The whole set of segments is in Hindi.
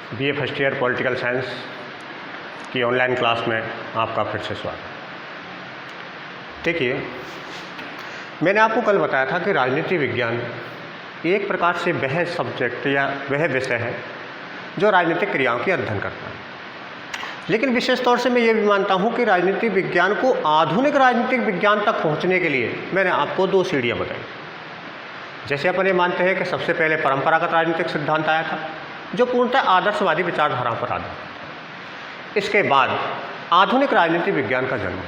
BA first year political science की ऑनलाइन क्लास में आपका फिर से स्वागत। देखिए, मैंने आपको कल बताया था कि राजनीति विज्ञान एक प्रकार से वह सब्जेक्ट या वह विषय है जो राजनीतिक क्रियाओं की अध्ययन करता है। लेकिन विशेष तौर से मैं ये भी मानता हूँ कि राजनीतिक विज्ञान को आधुनिक राजनीतिक विज्ञान तक पहुँचने के लिए मैंने आपको दो सीढ़ियाँ बताई। जैसे अपन ये मानते हैं कि सबसे पहले परंपरागत राजनीतिक सिद्धांत आया था जो पूर्णतः आदर्शवादी विचारधाराओं पर आधारित था। इसके बाद आधुनिक राजनीतिक विज्ञान का जन्म।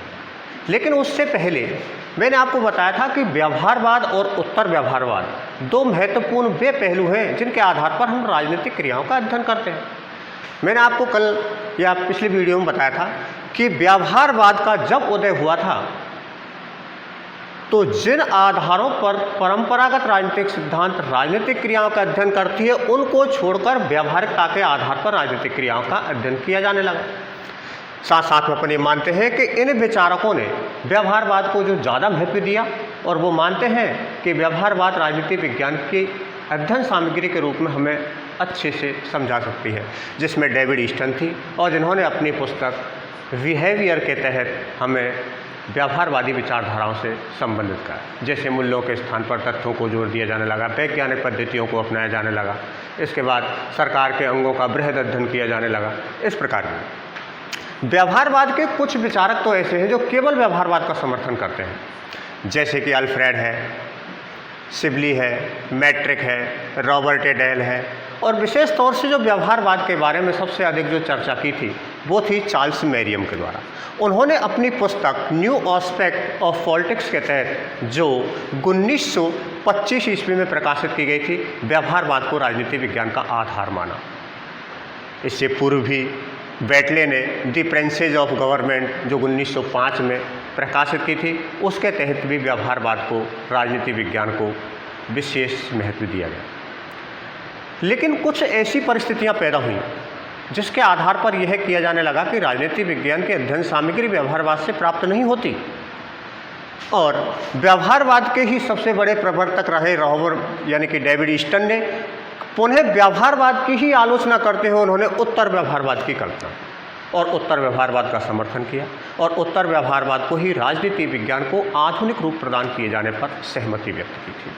लेकिन उससे पहले मैंने आपको बताया था कि व्यवहारवाद और उत्तर व्यवहारवाद दो महत्वपूर्ण वे पहलू हैं जिनके आधार पर हम राजनीतिक क्रियाओं का अध्ययन करते हैं। मैंने आपको कल या पिछली वीडियो में बताया था कि व्यवहारवाद का जब उदय हुआ था तो जिन आधारों पर परंपरागत राजनीतिक सिद्धांत राजनीतिक क्रियाओं का अध्ययन करती है उनको छोड़कर व्यवहारिकता के आधार पर राजनीतिक क्रियाओं का अध्ययन किया जाने लगा। साथ साथ में अपन ये मानते हैं कि इन विचारकों ने व्यवहारवाद को जो ज़्यादा महत्व दिया और वो मानते हैं कि व्यवहारवाद राजनीतिक विज्ञान की अध्ययन सामग्री के रूप में हमें अच्छे से समझा सकती है, जिसमें डेविड ईस्टन थी और जिन्होंने अपनी पुस्तक बिहेवियर के तहत हमें व्यवहारवादी विचारधाराओं से संबंधित करा। जैसे मूल्यों के स्थान पर तथ्यों को जोड़ दिया जाने लगा, वैज्ञानिक पद्धतियों को अपनाया जाने लगा, इसके बाद सरकार के अंगों का बृहद अध्ययन किया जाने लगा। इस प्रकार के व्यवहारवाद के कुछ विचारक तो ऐसे हैं जो केवल व्यवहारवाद का समर्थन करते हैं, जैसे कि अल्फ्रेड है, सिबली है, मैट्रिक है, रॉबर्ट एडेल है। और विशेष तौर से जो व्यवहारवाद के बारे में सबसे अधिक जो चर्चा की थी वो थी चार्ल्स मैरियम के द्वारा। उन्होंने अपनी पुस्तक न्यू एस्पेक्ट ऑफ पॉलिटिक्स के तहत जो 1925 ईस्वी में प्रकाशित की गई थी, व्यवहारवाद को राजनीति विज्ञान का आधार माना। इससे पूर्व भी बैटले ने द प्रिंसेस ऑफ गवर्नमेंट जो 1905 में प्रकाशित की थी, उसके तहत भी व्यवहारवाद को राजनीति विज्ञान को विशेष महत्व दिया गया। लेकिन कुछ ऐसी परिस्थितियां पैदा हुई जिसके आधार पर यह किया जाने लगा कि राजनीति विज्ञान की अध्ययन सामग्री व्यवहारवाद से प्राप्त नहीं होती और व्यवहारवाद के ही सबसे बड़े प्रवर्तक रहे रॉबर्ट यानी कि डेविड ईस्टन ने पुनः व्यवहारवाद की ही आलोचना करते हुए उन्होंने उत्तर व्यवहारवाद की कल्पना और उत्तर व्यवहारवाद का समर्थन किया और उत्तर व्यवहारवाद को ही राजनीति विज्ञान को आधुनिक रूप प्रदान किए जाने पर सहमति व्यक्त की थी।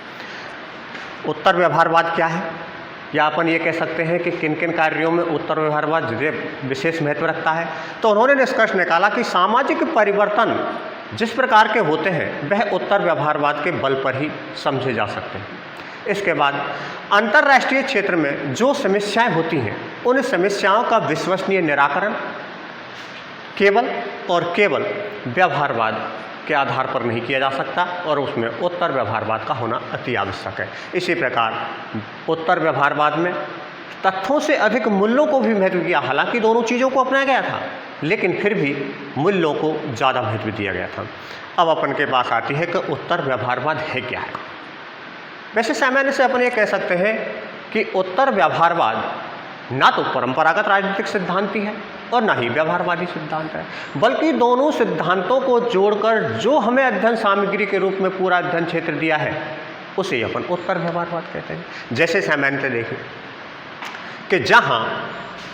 उत्तर व्यवहारवाद क्या है, या अपन ये कह सकते हैं कि किन किन कार्यों में उत्तर व्यवहारवाद विशेष महत्व रखता है। तो उन्होंने निष्कर्ष निकाला कि सामाजिक परिवर्तन जिस प्रकार के होते हैं वह उत्तर व्यवहारवाद के बल पर ही समझे जा सकते हैं। इसके बाद अंतर्राष्ट्रीय क्षेत्र में जो समस्याएं होती हैं उन समस्याओं का विश्वसनीय निराकरण केवल और केवल व्यवहारवाद के आधार पर नहीं किया जा सकता और उसमें उत्तर व्यवहारवाद का होना अति आवश्यक है। इसी प्रकार उत्तर व्यवहारवाद में तथ्यों से अधिक मूल्यों को भी महत्व दिया। हालांकि दोनों चीज़ों को अपनाया गया था लेकिन फिर भी मूल्यों को ज़्यादा महत्व दिया गया था। अब अपन के पास आती है कि उत्तर व्यवहारवाद है क्या है। वैसे सामान्य से अपन ये कह सकते हैं कि उत्तर व्यवहारवाद ना तो परंपरागत राजनीतिक सिद्धांत है और ना ही व्यवहारवादी सिद्धांत है, बल्कि दोनों सिद्धांतों को जोड़कर जो हमें अध्ययन सामग्री के रूप में पूरा अध्ययन क्षेत्र दिया है उसे अपन उत्तर व्यवहारवाद कहते हैं। जैसे सामान्यतः देखें कि जहाँ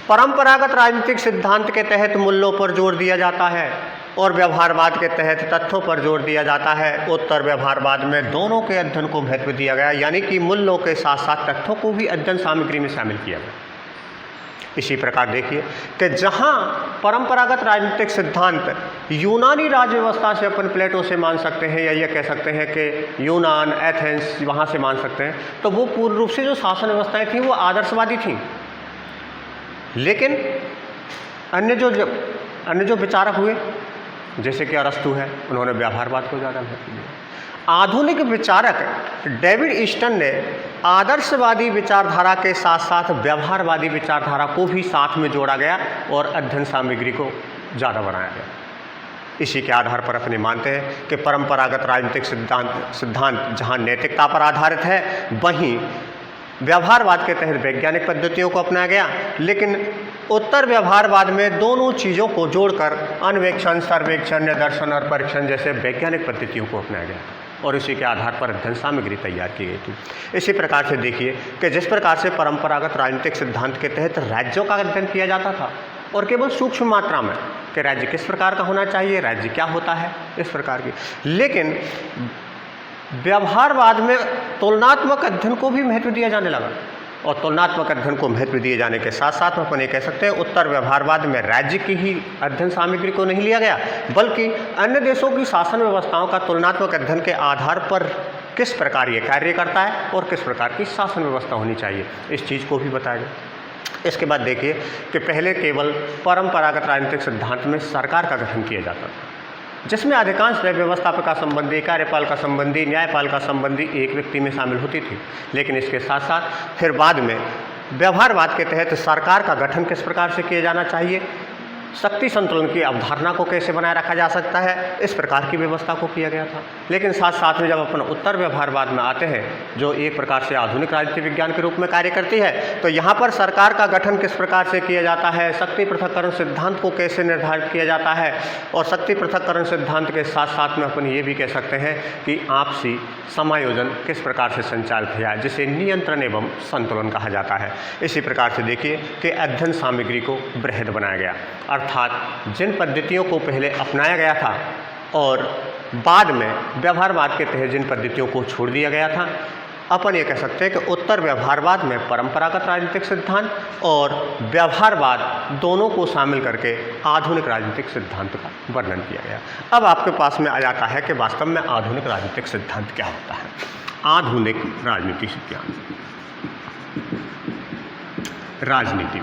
परंपरागत राजनीतिक सिद्धांत के तहत मूल्यों पर जोर दिया जाता है और व्यवहारवाद के तहत तथ्यों पर जोर दिया जाता है, उत्तर व्यवहारवाद में दोनों के अध्ययन को महत्व दिया गया, यानी कि मूल्यों के साथ साथ तथ्यों को भी अध्ययन सामग्री में शामिल किया गया। इसी प्रकार देखिए कि जहाँ परंपरागत राजनीतिक सिद्धांत यूनानी राज्य व्यवस्था से अपन प्लेटो से मान सकते हैं या ये कह सकते हैं कि यूनान एथेंस वहाँ से मान सकते हैं, तो वो पूर्ण रूप से जो शासन व्यवस्थाएं थीं वो आदर्शवादी थीं। लेकिन अन्य जो विचारक हुए जैसे कि अरस्तु है, उन्होंने व्यवहारवाद को ज़्यादा महत्व दिया। आधुनिक विचारक डेविड ईस्टन ने आदर्शवादी विचारधारा के साथ साथ व्यवहारवादी विचारधारा को भी साथ में जोड़ा गया और अध्ययन सामग्री को ज़्यादा बनाया गया। इसी के आधार पर अपने मानते हैं कि परंपरागत राजनीतिक सिद्धांत जहां नैतिकता पर आधारित है वहीं व्यवहारवाद के तहत वैज्ञानिक पद्धतियों को अपनाया गया, लेकिन उत्तर व्यवहारवाद में दोनों चीज़ों को जोड़कर अन्वेक्षण, सर्वेक्षण, निदर्शन और परीक्षण जैसे वैज्ञानिक पद्धतियों को अपनाया गया। और उसी के आधार पर अध्ययन सामग्री तैयार की गई थी। इसी प्रकार से देखिए कि जिस प्रकार से परंपरागत राजनीतिक सिद्धांत के तहत राज्यों का अध्ययन किया जाता था और केवल सूक्ष्म मात्रा में कि राज्य किस प्रकार का होना चाहिए, राज्य क्या होता है, इस प्रकार की, लेकिन व्यवहारवाद में तुलनात्मक अध्ययन को भी महत्व दिया जाने लगा। और तुलनात्मक अध्ययन को महत्व दिए जाने के साथ साथ में अपन ये कह सकते हैं उत्तर व्यवहारवाद में राज्य की ही अध्ययन सामग्री को नहीं लिया गया, बल्कि अन्य देशों की शासन व्यवस्थाओं का तुलनात्मक अध्ययन के आधार पर किस प्रकार ये कार्य करता है और किस प्रकार की शासन व्यवस्था होनी चाहिए, इस चीज़ को भी बताया गया। इसके बाद देखिए कि पहले केवल परंपरागत राजनीतिक सिद्धांत में सरकार का गठन किया जाता था, जिसमें अधिकांश व्यवस्थापिका संबंधी, कार्यपालिका संबंधी, न्यायपालिका संबंधी एक व्यक्ति में शामिल होती थी। लेकिन इसके साथ साथ फिर बाद में व्यवहारवाद के तहत सरकार का गठन किस प्रकार से किया जाना चाहिए, शक्ति संतुलन की अवधारणा को कैसे बनाए रखा जा सकता है, इस प्रकार की व्यवस्था को किया गया था। लेकिन साथ साथ में जब अपन उत्तर व्यवहारवाद में आते हैं, जो एक प्रकार से आधुनिक राजनीति विज्ञान के रूप में कार्य करती है, तो यहाँ पर सरकार का गठन किस प्रकार से किया जाता है, शक्ति पृथक्करण सिद्धांत को कैसे निर्धारित किया जाता है, और शक्ति पृथक्करण सिद्धांत के साथ साथ में अपन ये भी कह सकते हैं कि आपसी समायोजन किस प्रकार से संचालित किया, जिसे नियंत्रण एवं संतुलन कहा जाता है। इसी प्रकार से देखिए कि अध्ययन सामग्री को बृहद बनाया गया, अर्थात जिन पद्धतियों को पहले अपनाया गया था और बाद में व्यवहारवाद के तहत जिन पद्धतियों को छोड़ दिया गया था, अपन ये कह सकते हैं कि उत्तर व्यवहारवाद में परंपरागत राजनीतिक सिद्धांत और व्यवहारवाद दोनों को शामिल करके आधुनिक राजनीतिक सिद्धांत का वर्णन किया गया। अब आपके पास में आ जाता है कि वास्तव में आधुनिक राजनीतिक सिद्धांत क्या होता है। आधुनिक राजनीति सिद्धांत, राजनीति,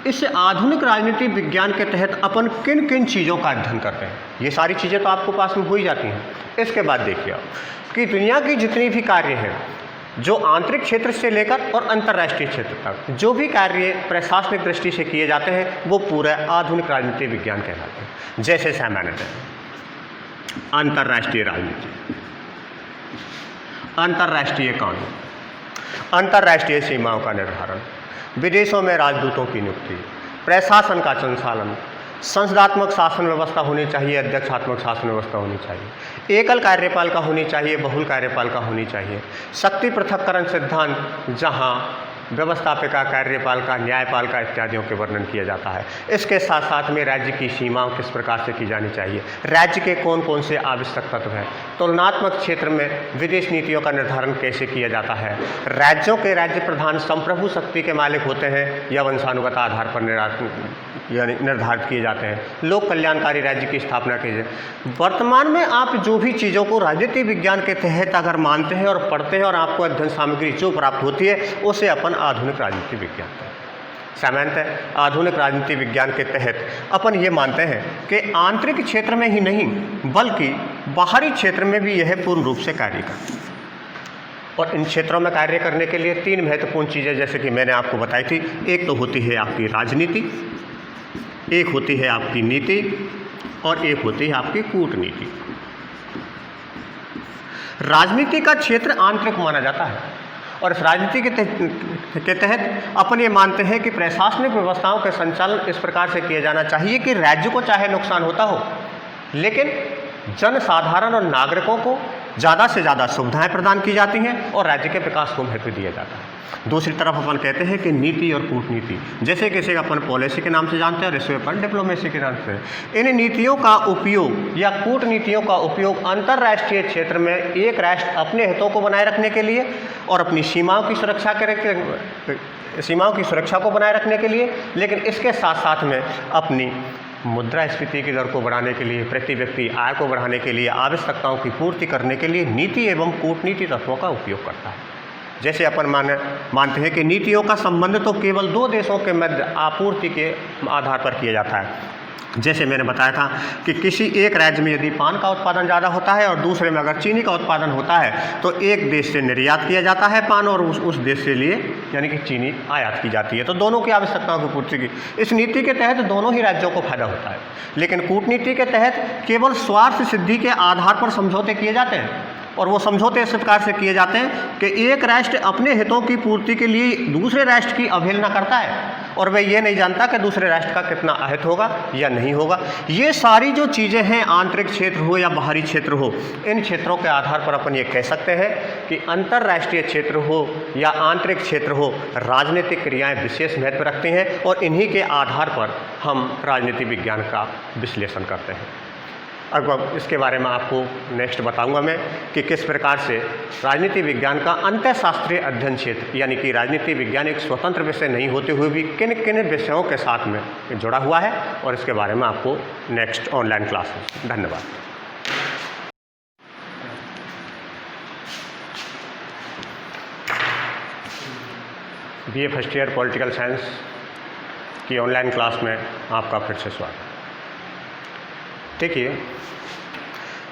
इस आधुनिक राजनीति विज्ञान के तहत अपन किन किन चीज़ों का अध्ययन करते हैं, ये सारी चीज़ें तो आपको पास में हो ही जाती हैं। इसके बाद देखिए आप कि दुनिया की जितनी भी कार्य हैं, जो आंतरिक क्षेत्र से लेकर और अंतर्राष्ट्रीय क्षेत्र तक जो भी कार्य प्रशासनिक दृष्टि से किए जाते हैं, वो पूरा आधुनिक राजनीति विज्ञान कहलाते हैं। जैसे सामान्यतः अंतर्राष्ट्रीय राजनीति, अंतर्राष्ट्रीय कानून, अंतर्राष्ट्रीय सीमाओं का निर्धारण, विदेशों में राजदूतों की नियुक्ति, प्रशासन का संचालन, संसदात्मक शासन व्यवस्था होनी चाहिए, अध्यक्षात्मक शासन व्यवस्था होनी चाहिए, एकल कार्यपालिका होनी चाहिए, बहुल कार्यपालिका होनी चाहिए, शक्ति पृथक्करण सिद्धांत जहां व्यवस्थापिका, कार्यपालिका, न्यायपालिका इत्यादियों के वर्णन किया जाता है। इसके साथ साथ में राज्य की सीमाओं किस प्रकार से की जानी चाहिए, राज्य के कौन कौन से आवश्यक तत्व हैं, तुलनात्मक क्षेत्र में विदेश नीतियों का निर्धारण कैसे किया जाता है, राज्यों के राज्य प्रधान संप्रभु शक्ति के मालिक होते हैं या वंशानुगत आधार पर निर्धारित किए जाते हैं, लोक कल्याणकारी राज्य की स्थापना की जाए। वर्तमान में आप जो भी चीज़ों को राजनीति विज्ञान के तहत अगर मानते हैं और पढ़ते हैं और आपको अध्ययन सामग्री जो प्राप्त होती है, उसे अपन आधुनिक राजनीति विज्ञान कहते हैं। सामान्यतः आधुनिक राजनीति विज्ञान के तहत अपन ये मानते हैं कि आंतरिक क्षेत्र में ही नहीं बल्कि बाहरी क्षेत्र में भी यह पूर्ण रूप से कार्य करता है। और इन क्षेत्रों में कार्य करने के लिए तीन महत्वपूर्ण चीज़ें जैसे कि मैंने आपको बताई थी, एक तो होती है आपकी राजनीति, एक होती है आपकी नीति और एक होती है आपकी कूटनीति। राजनीति का क्षेत्र आंतरिक माना जाता है और इस राजनीति के तहत अपन ये मानते हैं कि प्रशासनिक व्यवस्थाओं के संचालन इस प्रकार से किया जाना चाहिए कि राज्य को चाहे नुकसान होता हो, लेकिन जनसाधारण और नागरिकों को ज़्यादा से ज़्यादा सुविधाएं प्रदान की जाती हैं और राज्य के विकास को महत्व दिया जाता है। दूसरी तरफ अपन कहते हैं कि नीति और कूटनीति, जैसे किसी का अपन पॉलिसी के नाम से जानते हैं और इसे अपन डिप्लोमेसी के नाम से। इन नीतियों का उपयोग या कूटनीतियों का उपयोग अंतर्राष्ट्रीय क्षेत्र में एक राष्ट्र अपने हितों को बनाए रखने के लिए और अपनी सीमाओं की सुरक्षा को बनाए रखने के लिए, लेकिन इसके साथ साथ में अपनी मुद्रास्फीति की दर को बढ़ाने के लिए, प्रति व्यक्ति आय को बढ़ाने के लिए, आवश्यकताओं की पूर्ति करने के लिए नीति एवं कूटनीति तत्वों का उपयोग करता है। जैसे अपन मानते हैं कि नीतियों का संबंध तो केवल दो देशों के मध्य आपूर्ति के आधार पर किया जाता है। जैसे मैंने बताया था कि किसी एक राज्य में यदि पान का उत्पादन ज़्यादा होता है और दूसरे में अगर चीनी का उत्पादन होता है, तो एक देश से निर्यात किया जाता है पान और उस देश से लिए यानी कि चीनी आयात की जाती है, तो दोनों की आवश्यकताओं की पूर्ति की। इस नीति के तहत दोनों ही राज्यों को फायदा होता है। लेकिन कूटनीति के तहत केवल स्वार्थ सिद्धि के आधार पर समझौते किए जाते हैं और वो समझौते इस प्रकार से किए जाते हैं कि एक राष्ट्र अपने हितों की पूर्ति के लिए दूसरे राष्ट्र की अवहेलना करता है और वह ये नहीं जानता कि दूसरे राष्ट्र का कितना अहित होगा या नहीं होगा। ये सारी जो चीज़ें हैं, आंतरिक क्षेत्र हो या बाहरी क्षेत्र हो, इन क्षेत्रों के आधार पर अपन ये कह सकते हैं कि अंतर्राष्ट्रीय क्षेत्र हो या आंतरिक क्षेत्र हो, राजनीतिक क्रियाएं विशेष महत्व रखती हैं और इन्हीं के आधार पर हम राजनीति विज्ञान का विश्लेषण करते हैं। अब इसके बारे में आपको नेक्स्ट बताऊंगा मैं कि किस प्रकार से राजनीति विज्ञान का अंतःशास्त्रीय अध्ययन क्षेत्र, यानी कि राजनीति विज्ञान एक स्वतंत्र विषय नहीं होते हुए भी किन किन विषयों के साथ में जुड़ा हुआ है, और इसके बारे में आपको नेक्स्ट ऑनलाइन क्लास में। धन्यवाद। BA first year political science की ऑनलाइन क्लास में आपका फिर से स्वागत। देखिए,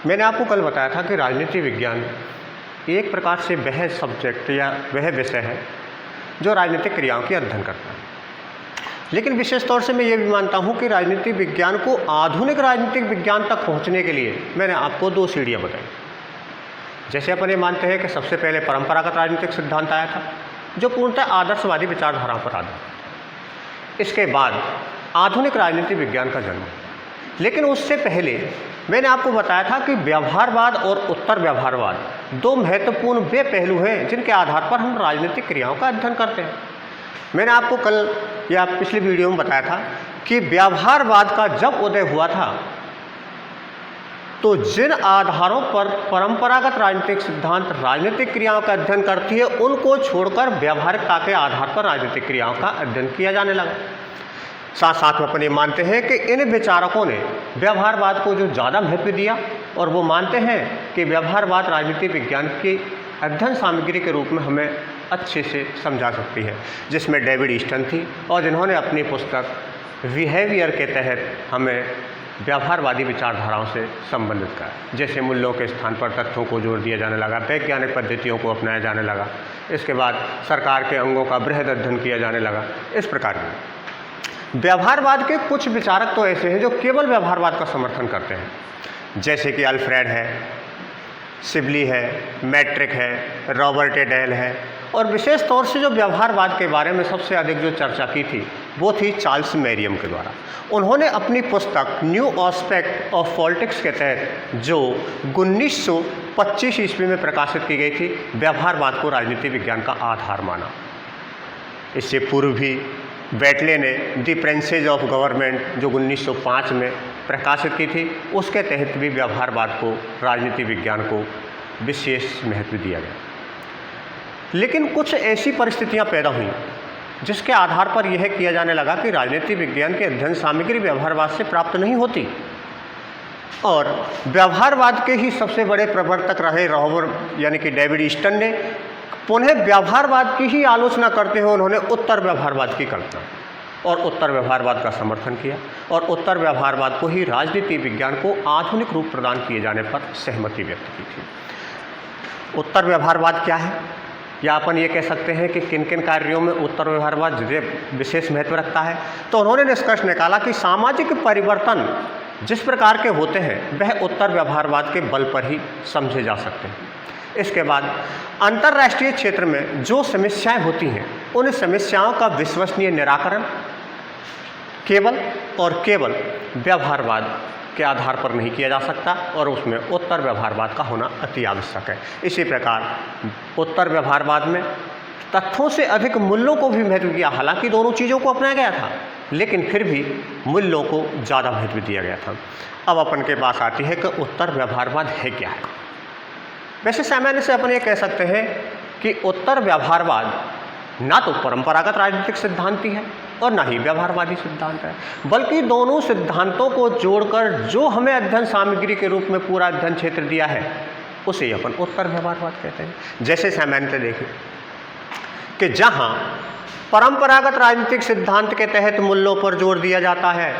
मैंने आपको कल बताया था कि राजनीति विज्ञान एक प्रकार से वह सब्जेक्ट या वह विषय है जो राजनीतिक क्रियाओं की अध्ययन करता है। लेकिन विशेष तौर से मैं ये भी मानता हूँ कि राजनीति विज्ञान को आधुनिक राजनीतिक विज्ञान तक पहुँचने के लिए मैंने आपको 2 सीढ़ियाँ बताई। जैसे अपन ये मानते हैं कि सबसे पहले परंपरागत राजनीतिक सिद्धांत आया था जो पूर्णतः आदर्शवादी विचारधाराओं पर आधारित। इसके बाद आधुनिक राजनीति विज्ञान का जन्म। लेकिन उससे पहले मैंने आपको बताया था कि व्यवहारवाद और उत्तर व्यवहारवाद 2 महत्वपूर्ण वे पहलू हैं जिनके आधार पर हम राजनीतिक क्रियाओं का अध्ययन करते हैं। मैंने आपको कल या पिछली वीडियो में बताया था कि व्यवहारवाद का जब उदय हुआ था तो जिन आधारों पर परंपरागत राजनीतिक सिद्धांत राजनीतिक क्रियाओं का अध्ययन करती है, उनको छोड़कर व्यवहारिकता के आधार पर राजनीतिक क्रियाओं का अध्ययन किया जाने लगा। साथ साथ में अपन ये मानते हैं कि इन विचारकों ने व्यवहारवाद को जो ज़्यादा महत्व दिया, और वो मानते हैं कि व्यवहारवाद राजनीति विज्ञान की अध्ययन सामग्री के रूप में हमें अच्छे से समझा सकती है, जिसमें डेविड ईस्टन थी और जिन्होंने अपनी पुस्तक बिहेवियर के तहत हमें व्यवहारवादी विचारधाराओं से संबंधित करा। जैसे मूल्यों के स्थान पर तथ्यों को जोड़ दिया जाने लगा, वैज्ञानिक पद्धतियों को अपनाया जाने लगा, इसके बाद सरकार के अंगों का बृहद अध्ययन किया जाने लगा। इस प्रकार की व्यवहारवाद के कुछ विचारक तो ऐसे हैं जो केवल व्यवहारवाद का समर्थन करते हैं, जैसे कि अल्फ्रेड है, सिबली है, मैट्रिक है, रॉबर्ट डेल है, और विशेष तौर से जो व्यवहारवाद के बारे में सबसे अधिक जो चर्चा की थी वो थी चार्ल्स मैरियम के द्वारा। उन्होंने अपनी पुस्तक न्यू एस्पेक्ट ऑफ पॉलिटिक्स के तहत, जो 1925 ईस्वी में प्रकाशित की गई थी, व्यवहारवाद को राजनीति विज्ञान का आधार माना। इससे पूर्व भी बैटले ने द प्रिंसेस ऑफ गवर्नमेंट जो 1905 में प्रकाशित की थी, उसके तहत भी व्यवहारवाद को राजनीति विज्ञान को विशेष महत्व दिया गया। लेकिन कुछ ऐसी परिस्थितियां पैदा हुई जिसके आधार पर यह किया जाने लगा कि राजनीति विज्ञान की अध्ययन सामग्री व्यवहारवाद से प्राप्त नहीं होती, और व्यवहारवाद के ही सबसे बड़े प्रवर्तक रहे रॉबर्ट यानी कि डेविड ईस्टन ने पुनः व्यवहारवाद की ही आलोचना करते हुए उन्होंने उत्तर व्यवहारवाद की कल्पना और उत्तर व्यवहारवाद का समर्थन किया, और उत्तर व्यवहारवाद को ही राजनीति विज्ञान को आधुनिक रूप प्रदान किए जाने पर सहमति व्यक्त की थी। उत्तर व्यवहारवाद क्या है, या अपन ये कह सकते हैं कि किन किन कार्यों में उत्तर व्यवहारवाद विशेष महत्व रखता है। तो उन्होंने निष्कर्ष निकाला कि सामाजिक परिवर्तन जिस प्रकार के होते हैं वह उत्तर व्यवहारवाद के बल पर ही समझे जा सकते हैं। इसके बाद अंतर्राष्ट्रीय क्षेत्र में जो समस्याएं होती हैं, उन समस्याओं का विश्वसनीय निराकरण केवल और केवल व्यवहारवाद के आधार पर नहीं किया जा सकता, और उसमें उत्तर व्यवहारवाद का होना अति आवश्यक है। इसी प्रकार उत्तर व्यवहारवाद में तथ्यों से अधिक मूल्यों को भी महत्व दिया। हालांकि दोनों चीज़ों को अपनाया गया था, लेकिन फिर भी मूल्यों को ज़्यादा महत्व दिया गया था। अब अपन के पास आती है कि उत्तर व्यवहारवाद है क्या है। वैसे सामान्य से अपन ये कह सकते हैं कि उत्तर व्यवहारवाद ना तो परंपरागत राजनीतिक सिद्धांत ही है और ना ही व्यवहारवादी सिद्धांत है, बल्कि दोनों सिद्धांतों को जोड़कर जो हमें अध्ययन सामग्री के रूप में पूरा अध्ययन क्षेत्र दिया है उसे ही अपन उत्तर व्यवहारवाद कहते हैं। जैसे सामान्यतः देखें कि जहाँ परंपरागत राजनीतिक सिद्धांत के तहत मूल्यों पर जोर दिया जाता है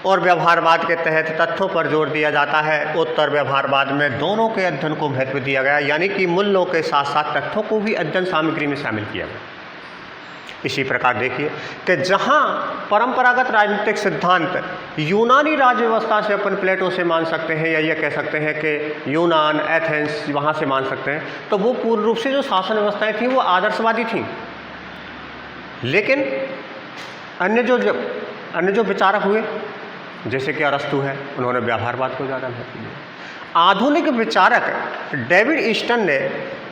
और व्यवहारवाद के तहत तथ्यों पर जोर दिया जाता है, उत्तर व्यवहारवाद में दोनों के अध्ययन को महत्व दिया गया, यानी कि मूल्यों के साथ साथ तथ्यों को भी अध्ययन सामग्री में शामिल किया गया। इसी प्रकार देखिए कि जहाँ परंपरागत राजनीतिक सिद्धांत यूनानी राज्य व्यवस्था से अपन प्लेटो से मान सकते हैं, या ये कह सकते हैं कि यूनान, एथेंस वहाँ से मान सकते हैं, तो वो पूर्ण रूप से जो शासन व्यवस्थाएं थीं वो आदर्शवादी थीं। लेकिन अन्य जो विचारक हुए, जैसे कि अरस्तु है, उन्होंने व्यवहारवाद को ज़्यादा महत्व दिया। आधुनिक विचारक डेविड ईस्टन ने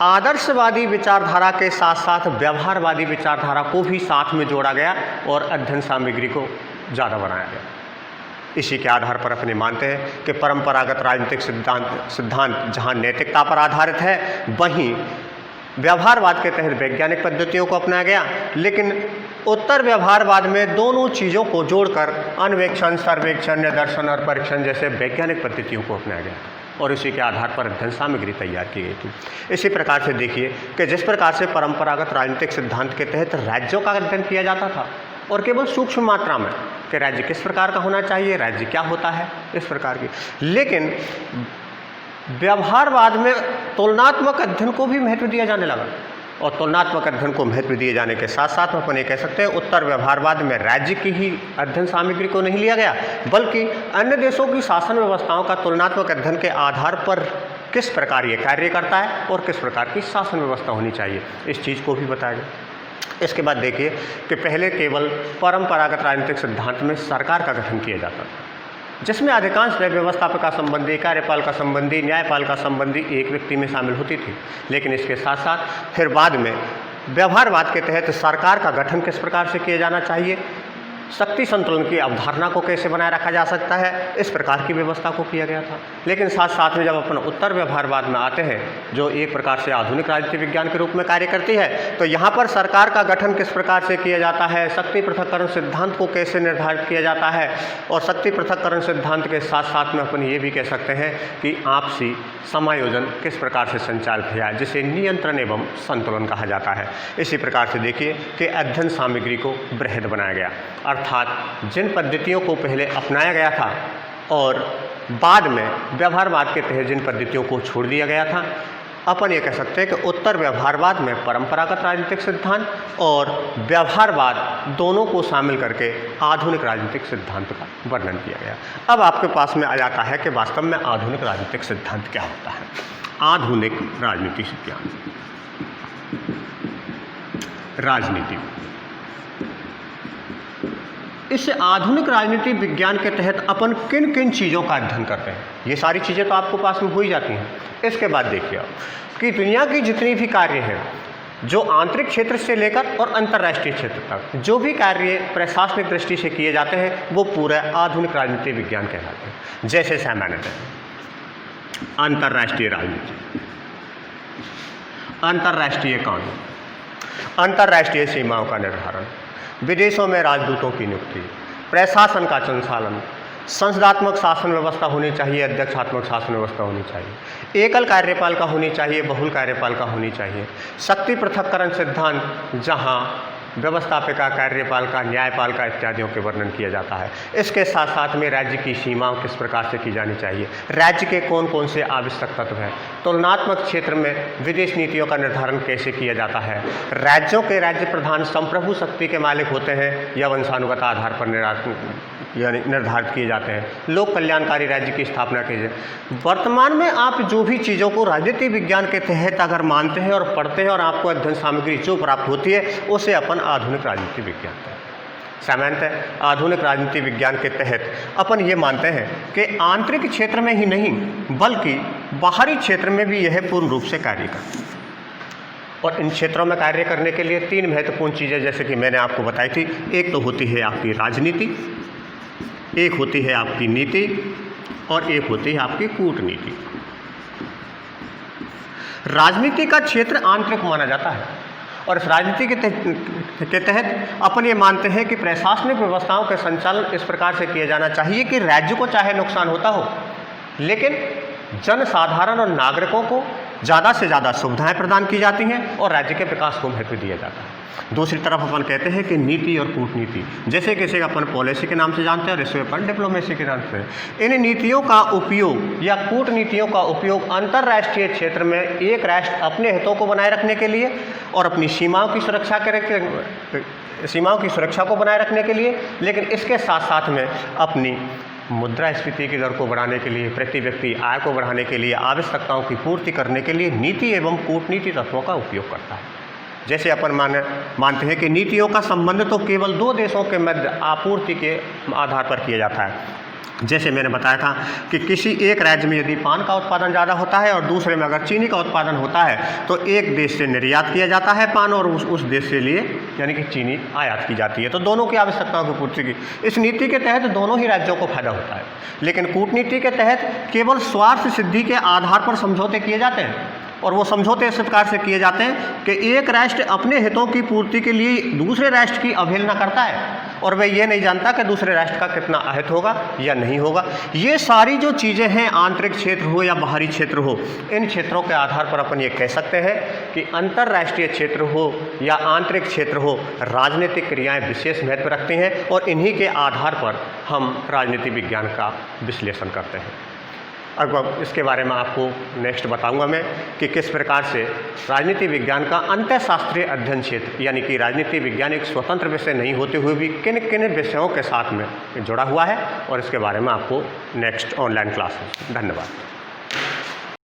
आदर्शवादी विचारधारा के साथ साथ व्यवहारवादी विचारधारा को भी साथ में जोड़ा गया और अध्ययन सामग्री को ज़्यादा बनाया गया। इसी के आधार पर अपने मानते हैं कि परंपरागत राजनीतिक सिद्धांत जहाँ नैतिकता पर आधारित है, वहीं व्यवहारवाद के तहत वैज्ञानिक पद्धतियों को अपनाया गया, लेकिन उत्तर व्यवहारवाद में दोनों चीज़ों को जोड़कर अन्वेक्षण, सर्वेक्षण, निदर्शन और परीक्षण जैसे वैज्ञानिक पद्धतियों को अपनाया गया और इसी के आधार पर अध्ययन सामग्री तैयार की गई थी। इसी प्रकार से देखिए कि जिस प्रकार से परंपरागत राजनीतिक सिद्धांत के तहत राज्यों का अध्ययन किया जाता था और केवल सूक्ष्म मात्रा में कि राज्य किस प्रकार का होना चाहिए, राज्य क्या होता है, इस प्रकार की, लेकिन व्यवहारवाद में तुलनात्मक अध्ययन को भी महत्व दिया जाने लगा और तुलनात्मक अध्ययन को महत्व दिए जाने के साथ साथ अपन ये कह सकते हैं उत्तर व्यवहारवाद में राज्य की ही अध्ययन सामग्री को नहीं लिया गया, बल्कि अन्य देशों की शासन व्यवस्थाओं का तुलनात्मक अध्ययन के आधार पर किस प्रकार ये कार्य करता है और किस प्रकार की शासन व्यवस्था होनी चाहिए, इस चीज़ को भी बताया गया। इसके बाद देखिए कि पहले केवल परंपरागत राजनीतिक सिद्धांत में सरकार का गठन किया जाता था, जिसमें अधिकांश व्यवस्थापिका संबंधी, कार्यपालिका संबंधी, न्यायपालिका संबंधी एक व्यक्ति में शामिल होती थी। लेकिन इसके साथ साथ फिर बाद में व्यवहारवाद के तहत सरकार का गठन किस प्रकार से किया जाना चाहिए, शक्ति संतुलन की अवधारणा को कैसे बनाए रखा जा सकता है, इस प्रकार की व्यवस्था को किया गया था। लेकिन साथ साथ में जब अपन उत्तर व्यवहारवाद में आते हैं, जो एक प्रकार से आधुनिक राजनीति विज्ञान के रूप में कार्य करती है, तो यहाँ पर सरकार का गठन किस प्रकार से किया जाता है, शक्ति पृथक्करण सिद्धांत को कैसे निर्धारित किया जाता है और शक्ति पृथक्करण सिद्धांत के साथ साथ में अपन ये भी कह सकते हैं कि आपसी समायोजन किस प्रकार से संचालित किया है, जिसे नियंत्रण एवं संतुलन कहा जाता है। इसी प्रकार से देखिए कि अध्ययन सामग्री को बृहद बनाया गया, अर्थात जिन पद्धतियों को पहले अपनाया गया था और बाद में व्यवहारवाद के तहत जिन पद्धतियों को छोड़ दिया गया था, अपन ये कह सकते हैं कि उत्तर व्यवहारवाद में परंपरागत राजनीतिक सिद्धांत और व्यवहारवाद दोनों को शामिल करके आधुनिक राजनीतिक सिद्धांत का वर्णन किया गया। अब आपके पास में आ जाता है कि वास्तव में आधुनिक राजनीतिक सिद्धांत क्या होता है। आधुनिक राजनीतिक सिद्धांत, राजनीति, इस आधुनिक राजनीति विज्ञान के तहत अपन किन किन चीज़ों का अध्ययन करते हैं, ये सारी चीज़ें तो आपको पास में हो ही जाती हैं। इसके बाद देखिए आप कि दुनिया की जितनी भी कार्य हैं, जो आंतरिक क्षेत्र से लेकर और अंतर्राष्ट्रीय क्षेत्र तक जो भी कार्य प्रशासनिक दृष्टि से किए जाते हैं, वो पूरा आधुनिक राजनीति विज्ञान कहलाते हैं। जैसे सामान्यतः अंतर्राष्ट्रीय राजनीति, अंतर्राष्ट्रीय कानून, अंतर्राष्ट्रीय सीमाओं का निर्धारण, विदेशों में राजदूतों की नियुक्ति, प्रशासन का संचालन, संसदात्मक शासन व्यवस्था होनी चाहिए, अध्यक्षात्मक शासन व्यवस्था होनी चाहिए, एकल कार्यपालिका होनी चाहिए, बहुल कार्यपालिका होनी चाहिए, शक्ति पृथक्करण सिद्धांत जहां व्यवस्थापिका, कार्यपालिका, न्यायपालिका इत्यादियों के वर्णन किया जाता है। इसके साथ साथ में राज्य की सीमाओं किस प्रकार से की जानी चाहिए, राज्य के कौन कौन से आवश्यक तत्व हैं, तुलनात्मक क्षेत्र में विदेश नीतियों का निर्धारण कैसे किया जाता है, राज्यों के राज्य प्रधान संप्रभु शक्ति के मालिक होते हैं या वंशानुगत आधार पर निर्धारित किए जाते हैं, लोक कल्याणकारी राज्य की स्थापना की जाए। वर्तमान में आप जो भी चीज़ों को राजनीति विज्ञान के तहत अगर मानते हैं और पढ़ते हैं और आपको अध्ययन सामग्री जो प्राप्त होती है, उसे अपन आधुनिक राजनीति विज्ञान है। सामान्यतः आधुनिक राजनीति विज्ञान के तहत अपन ये मानते हैं कि आंतरिक क्षेत्र में ही नहीं बल्कि बाहरी क्षेत्र में भी यह पूर्ण रूप से कार्य करता है और इन क्षेत्रों में कार्य करने के लिए तीन महत्वपूर्ण चीज़ें जैसे कि मैंने आपको बताई थी, एक तो होती है आपकी राजनीति, एक होती है आपकी नीति और एक होती है आपकी कूटनीति। राजनीति का क्षेत्र आंतरिक माना जाता है और इस राजनीति के तहत अपन ये मानते हैं कि प्रशासनिक व्यवस्थाओं के संचालन इस प्रकार से किया जाना चाहिए कि राज्य को चाहे नुकसान होता हो, लेकिन जनसाधारण और नागरिकों को ज़्यादा से ज़्यादा सुविधाएं प्रदान की जाती हैं और राज्य के विकास को महत्व दिया जाता है। दूसरी तरफ अपन कहते हैं कि नीति और कूटनीति, जैसे कि इसे अपन पॉलिसी के नाम से जानते हैं और इसे अपन डिप्लोमेसी के नाम से। इन नीतियों का उपयोग या कूटनीतियों का उपयोग अंतर्राष्ट्रीय क्षेत्र में एक राष्ट्र अपने हितों को बनाए रखने के लिए और अपनी सीमाओं की सुरक्षा को बनाए रखने के लिए, लेकिन इसके साथ साथ में अपनी मुद्रास्फीति की दर को बढ़ाने के लिए, प्रति व्यक्ति आय को बढ़ाने के लिए, आवश्यकताओं की पूर्ति करने के लिए नीति एवं कूटनीति तत्वों का उपयोग करता है। जैसे अपन मानते हैं कि नीतियों का संबंध तो केवल दो देशों के मध्य आपूर्ति के आधार पर किया जाता है। जैसे मैंने बताया था कि किसी एक राज्य में यदि पान का उत्पादन ज़्यादा होता है और दूसरे में अगर चीनी का उत्पादन होता है तो एक देश से निर्यात किया जाता है पान और उस देश के लिए यानी कि चीनी आयात की जाती है। तो दोनों की आवश्यकताओं की पूर्ति की इस नीति के तहत दोनों ही राज्यों को फायदा होता है। लेकिन कूटनीति के तहत केवल स्वार्थ सिद्धि के आधार पर समझौते किए जाते हैं और वो समझौते इस प्रकार से किए जाते हैं कि एक राष्ट्र अपने हितों की पूर्ति के लिए दूसरे राष्ट्र की अवहेलना करता है और वह ये नहीं जानता कि दूसरे राष्ट्र का कितना अहित होगा या नहीं होगा। ये सारी जो चीज़ें हैं, आंतरिक क्षेत्र हो या बाहरी क्षेत्र हो, इन क्षेत्रों के आधार पर अपन ये कह सकते हैं कि अंतर्राष्ट्रीय क्षेत्र हो या आंतरिक क्षेत्र हो, राजनीतिक क्रियाएं विशेष महत्व रखती हैं और इन्हीं के आधार पर हम राजनीति विज्ञान का विश्लेषण करते हैं। अब इसके बारे में आपको नेक्स्ट बताऊंगा मैं कि किस प्रकार से राजनीति विज्ञान का अंतःशास्त्रीय अध्ययन क्षेत्र यानी कि राजनीति विज्ञान एक स्वतंत्र विषय नहीं होते हुए भी किन किन विषयों के साथ में जुड़ा हुआ है और इसके बारे में आपको नेक्स्ट ऑनलाइन क्लास। धन्यवाद।